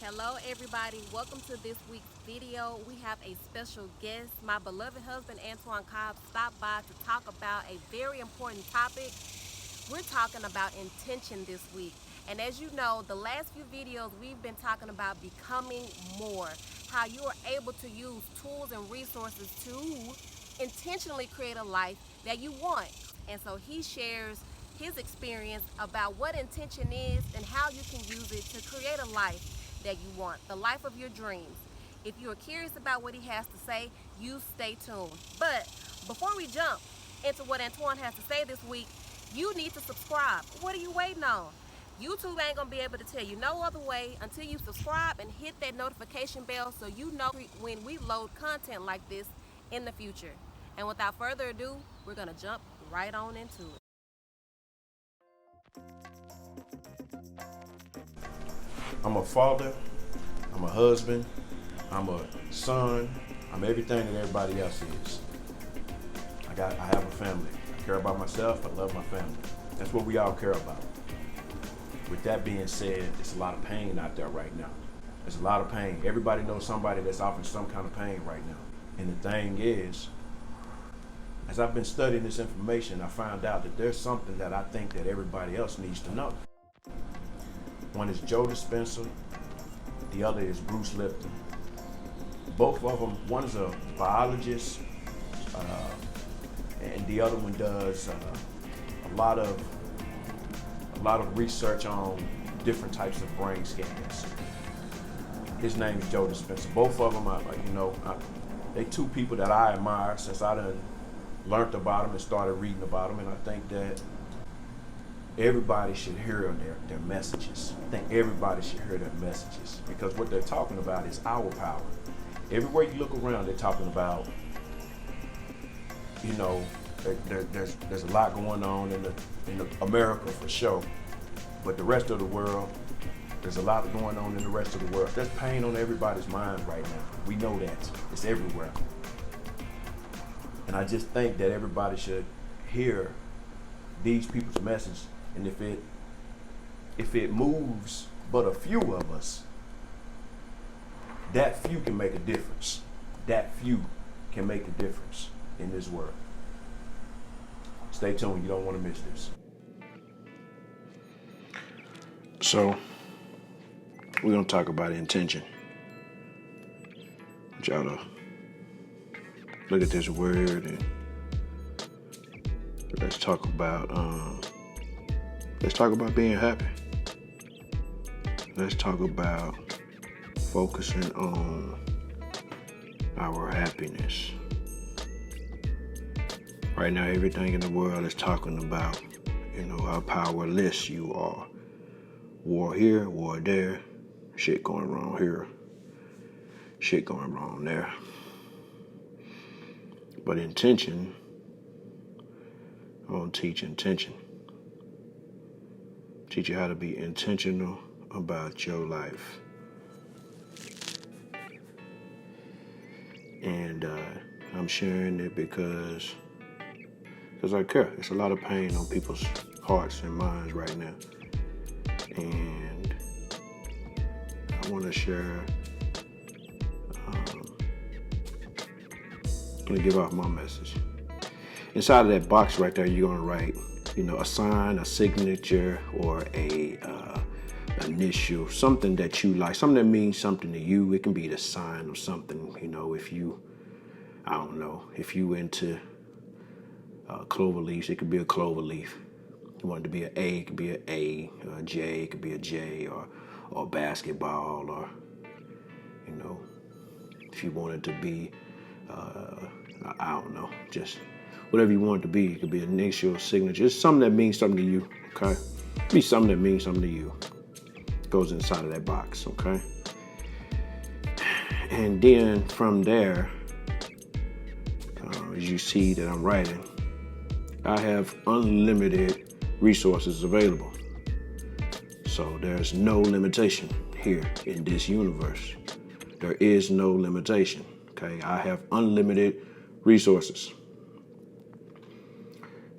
Hello everybody, welcome to this week's video. We have a special guest. My beloved husband Antoine Cobb stopped by to talk about a very important topic. We're talking about intention this week. And as you know, the last few videos we've been talking about becoming more. How you are able to use tools and resources to intentionally create a life that you want. And so he shares his experience about what intention is and how you can use it to create a life that you want, the life of your dreams. If you are curious about what he has to say, you stay tuned. But before we jump into what Antoine has to say this week, you need to subscribe. What are you waiting on? YouTube ain't gonna be able to tell you no other way until you subscribe and hit that notification bell so you know when we load content like this in the future. And without further ado, we're gonna jump right on into it. I'm a father, I'm a husband, I'm a son, I'm everything that everybody else is. I have a family. I care about myself, I love my family. That's what we all care about. With that being said, there's a lot of pain out there right now. There's a lot of pain. Everybody knows somebody that's offering some kind of pain right now. And the thing is, as I've been studying this information, I found out that there's something that I think that everybody else needs to know. One is Joe Dispenza, the other is Bruce Lipton. Both of them, one is a biologist, and the other one does a lot of research on different types of brain scans. His name is Joe Dispenza. Both of them, they two people that I admire since I done learned about them and started reading about them, and I think that everybody should hear their messages. I think everybody should hear their messages because what they're talking about is our power. Everywhere you look around, they're talking about, there's a lot going on in America for sure, but the rest of the world, there's a lot going on in the rest of the world. There's pain on everybody's mind right now. We know that. It's everywhere. And I just think that everybody should hear these people's message. And if it moves but a few of us, that few can make a difference. That few can make a difference in this world. Stay tuned, you don't want to miss this. So, we're going to talk about intention. I want y'all to look at this word and let's talk about being happy. Let's talk about focusing on our happiness. Right now, everything in the world is talking about, how powerless you are. War here, war there, shit going wrong here, shit going wrong there. But intention, I want to teach intention. Teach you how to be intentional about your life. And I'm sharing it because I care. It's a lot of pain on people's hearts and minds right now. And I want to share, I'm going to give out my message. Inside of that box right there, you're going to write, a sign, a signature, or a initial, something that you like, something that means something to you. It can be the sign of something, if you, if you into clover leaves, it could be a clover leaf. You want it to be an A, it could be an A, or a J, it could be a J, or basketball, or, if you want it to be, just whatever you want it to be. It could be an initial, signature. It's something that means something to you, okay? It could be something that means something to you. It goes inside of that box, okay? And then from there, as you see that I'm writing, I have unlimited resources available. So there's no limitation here in this universe. There is no limitation, okay? I have unlimited resources.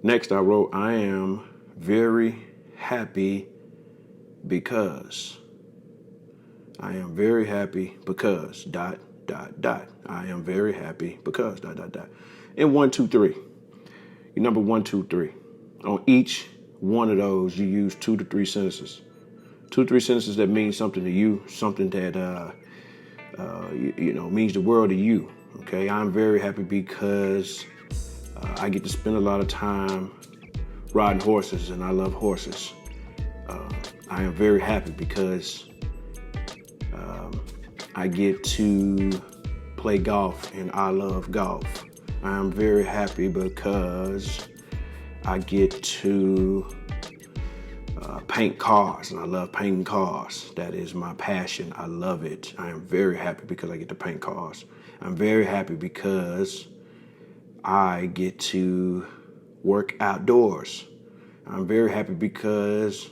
Next, I wrote, I am very happy because I am very happy because ... I am very happy because ... And 1, 2, 3. Your number 1, 2, 3. On each one of those, you use 2 to 3 sentences. 2 to 3 sentences that mean something to you, something that means the world to you. Okay, I'm very happy because I get to spend a lot of time riding horses, and I love horses. I am very happy because I get to play golf, and I love golf. I am very happy because I get to paint cars, and I love painting cars. That is my passion. I love it. I am very happy because I get to paint cars. I'm very happy because I get to work outdoors. I'm very happy because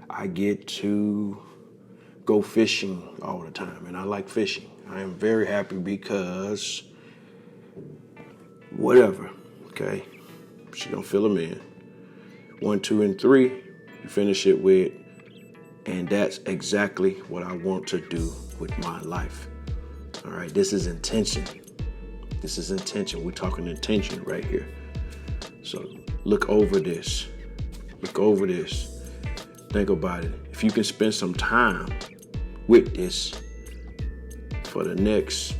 I get to go fishing all the time, and I like fishing. I am very happy because whatever, okay? She's gonna fill them in. 1, 2, and 3, you finish it with, and that's exactly what I want to do with my life. All right, this is intention. This is intention. We're talking intention right here. So look over this. Look over this. Think about it. If you can spend some time with this for the next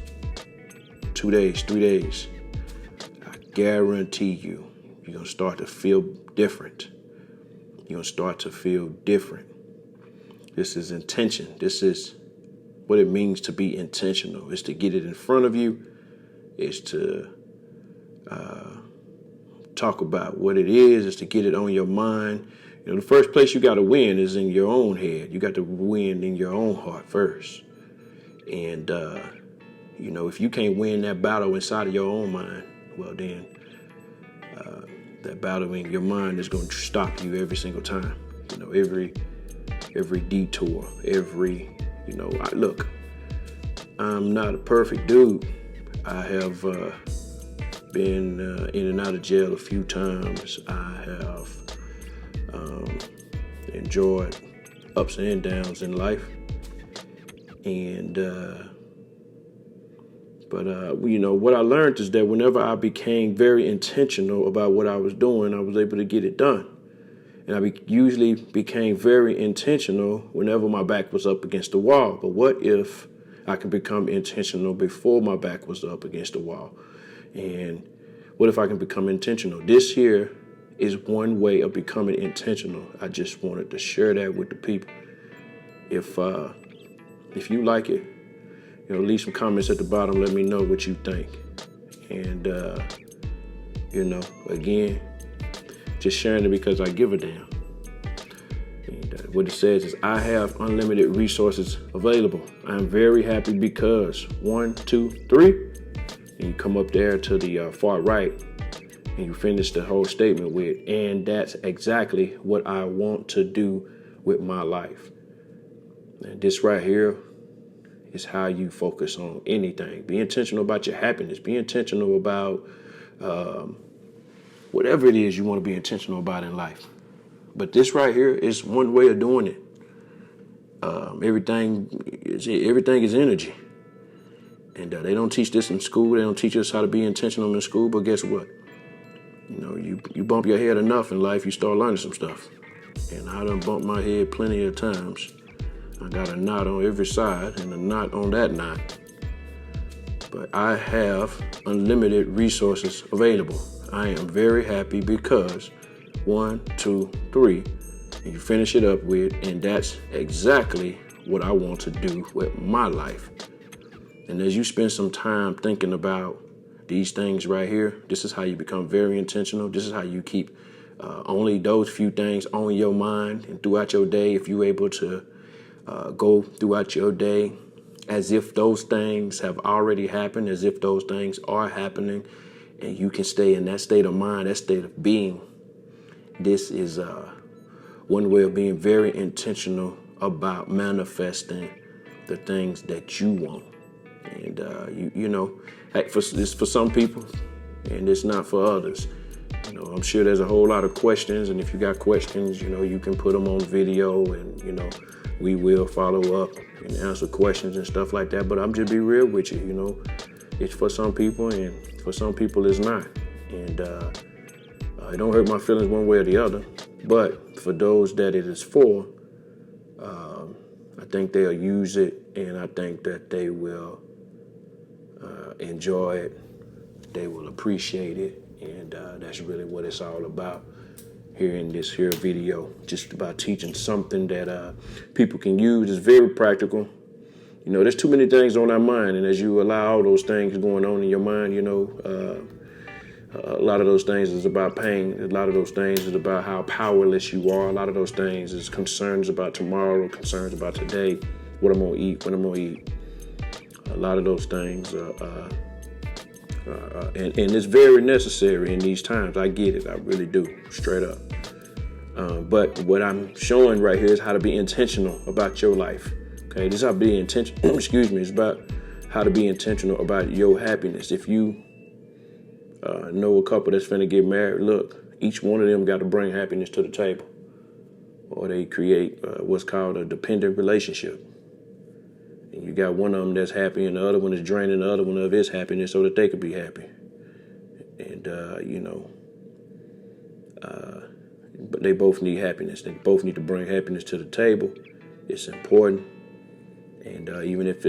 2 days, 3 days, I guarantee you're going to start to feel different. You're going to start to feel different. This is intention. This is what it means to be intentional. It's to get it in front of you. It's to talk about what it is. It's to get it on your mind. You know, the first place you got to win is in your own head. You got to win in your own heart first. And, if you can't win that battle inside of your own mind, well, then that battle in your mind is going to stop you every single time. Every detour, look, I'm not a perfect dude. I have been in and out of jail a few times. I have enjoyed ups and downs in life. But what I learned is that whenever I became very intentional about what I was doing, I was able to get it done. And I usually became very intentional whenever my back was up against the wall. But what if I could become intentional before my back was up against the wall? And what if I can become intentional? This here is one way of becoming intentional. I just wanted to share that with the people. If you like it, leave some comments at the bottom. Let me know what you think. And, again, just sharing it because I give a damn. And what it says is, I have unlimited resources available. I'm very happy because 1, 2, 3. And you come up there to the far right and you finish the whole statement with, and that's exactly what I want to do with my life. And this right here is how you focus on anything. Be intentional about your happiness. Be intentional about whatever it is you want to be intentional about in life. But this right here is one way of doing it. Everything is energy. And they don't teach this in school. They don't teach us how to be intentional in school. But guess what? You bump your head enough in life, you start learning some stuff. And I done bumped my head plenty of times. I got a knot on every side and a knot on that knot. But I have unlimited resources available. I am very happy because 1, 2, 3, and you finish it up with, and that's exactly what I want to do with my life. And as you spend some time thinking about these things right here, this is how you become very intentional. This is how you keep only those few things on your mind, and throughout your day, if you're able to go throughout your day as if those things have already happened, as if those things are happening, and you can stay in that state of mind, that state of being. This is one way of being very intentional about manifesting the things that you want. And, it's for some people, and it's not for others. I'm sure there's a whole lot of questions, and if you got questions, you can put them on video and, We will follow up and answer questions and stuff like that. But I'm just be real with you, you know. It's for some people, and for some people it's not. And it don't hurt my feelings one way or the other. But for those that it is for, I think they'll use it, and I think that they will enjoy it. They will appreciate it, and that's really what it's all about here in this here video. Just about teaching something that people can use. It's very practical. You know, there's too many things on our mind, and as you allow all those things going on in your mind, you know, a lot of those things is about pain. A lot of those things is about how powerless you are. A lot of those things is concerns about tomorrow, concerns about today, what I'm gonna eat, when I'm gonna eat. A lot of those things, and it's very necessary in these times. I get it, I really do, straight up. But what I'm showing right here is how to be intentional about your life. Okay, this is how to be intentional. Excuse me. It's about how to be intentional about your happiness. If you know a couple that's finna get married, look, each one of them got to bring happiness to the table, or they create what's called a dependent relationship. And you got one of them that's happy, and the other one is draining the other one of his happiness so that they could be happy. And you know, but they both need happiness. They both need to bring happiness to the table. It's important. And even if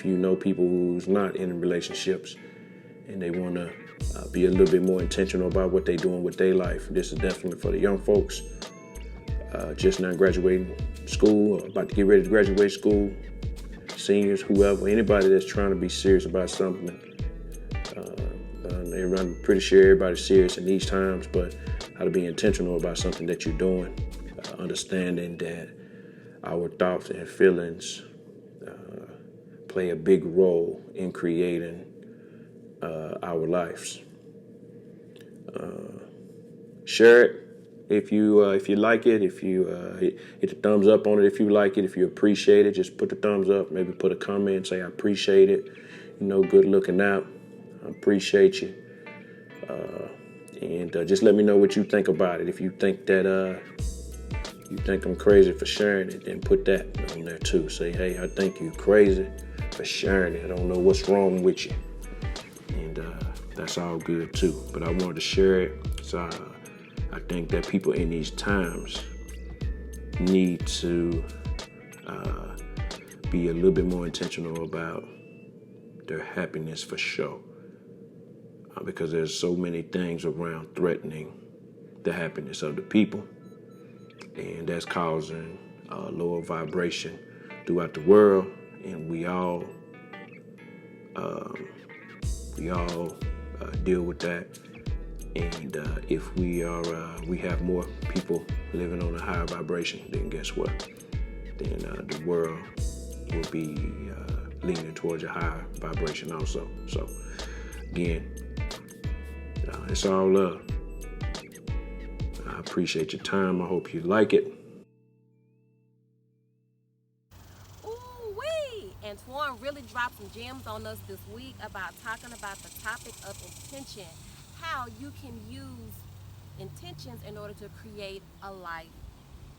you know people who's not in relationships, and they want to be a little bit more intentional about what they're doing with their life. This is definitely for the young folks just now graduating school, or about to get ready to graduate school, seniors, whoever, anybody that's trying to be serious about something. I'm pretty sure everybody's serious in these times, but how to be intentional about something that you're doing, understanding that our thoughts and feelings play a big role in creating our lives. Share it if you like it. If you hit the thumbs up on it if you like it. If you appreciate it, just put the thumbs up. Maybe put a comment and say I appreciate it. You know, good looking out. I appreciate you. And just let me know what you think about it. If you think that you think I'm crazy for sharing it, then put that on there too. Say, hey, I think you crazy for sharing it. I don't know what's wrong with you. And that's all good too. But I wanted to share it. So I think that people in these times need to be a little bit more intentional about their happiness for sure. Because there's so many things around threatening the happiness of the people. And that's causing lower vibration throughout the world. And we all deal with that. And if we have more people living on a higher vibration, then guess what? Then the world will be leaning towards a higher vibration also. So again, it's all love. I appreciate your time. I hope you like it. Ooh-wee! Antoine really dropped some gems on us this week about talking about the topic of intention, how you can use intentions in order to create a life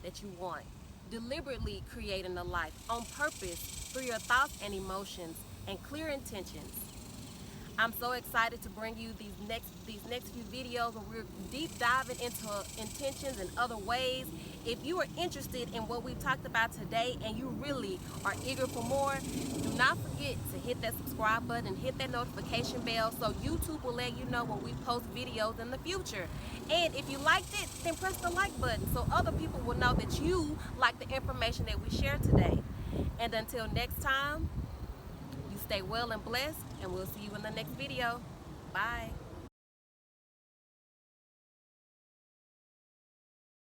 that you want. Deliberately creating a life on purpose through your thoughts and emotions and clear intentions. I'm so excited to bring you these next few videos where we're deep diving into intentions and other ways. If you are interested in what we've talked about today and you really are eager for more, do not forget to hit that subscribe button and hit that notification bell so YouTube will let you know when we post videos in the future. And if you liked it, then press the like button so other people will know that you like the information that we share today. And until next time, stay well and blessed, and we'll see you in the next video. Bye.